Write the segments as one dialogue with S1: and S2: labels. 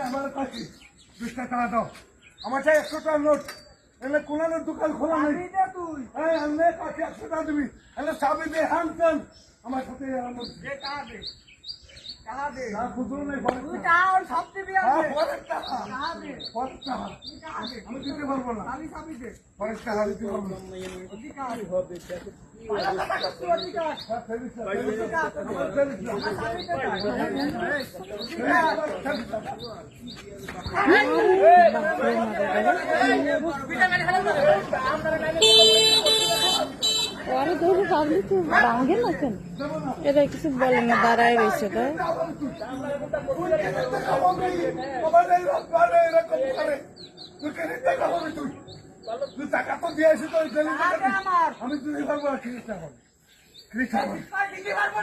S1: আমার কাছে 20 টাকা দাও, আমার চাই 100 টাকা নোট। এলে কোনার দোকান খোলা নেই, তুই আনলে কাকে 100 টাকা দিবি, এলে সাবি দে হামতেন আমার সাথে খুচরো নেই, আমি দিতে পারবো না, পরের টাকা দিতে পারবো না।
S2: পরে ধরো আপনি তো ভাঙেন না কেন? এরা কিছু বলে না, দাঁড়ায় রয়েছে তো।
S1: তুই টাকা তো দিয়েছি তো, আমি দিতে পারবো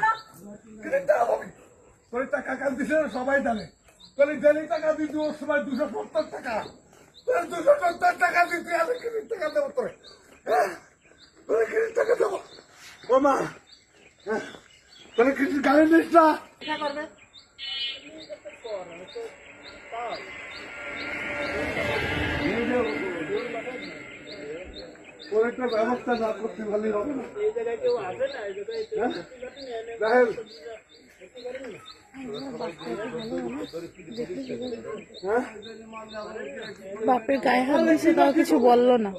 S1: না। তোর টাকা কাল দিছে সবাই জানে, তোর ডেলি টাকা দিতে ওর সময় 270 টাকা, তোর 270 টাকা দিতে আমি কিনে টাকা দেবো তোরে, তোরে কিনে টাকা দেবো। ও মা, তোরে কিছু গাড়ি নিস না, ওর একটা ব্যবস্থা না করতে ভালোই হবে না।
S2: বাপের গায়ে হাত দিয়েছে, তাও কিছু বললো না।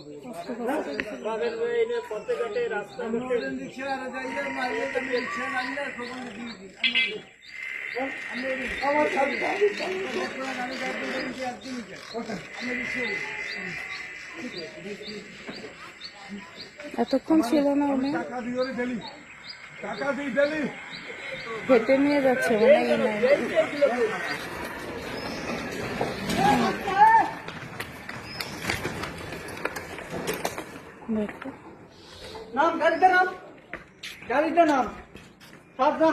S2: এতক্ষণ ছিল না, হেঁটে নিয়ে যাচ্ছে
S3: নাম গাড়িতে নাম, গাড়িতে নাম, সব না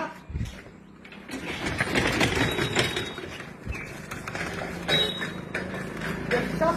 S3: সব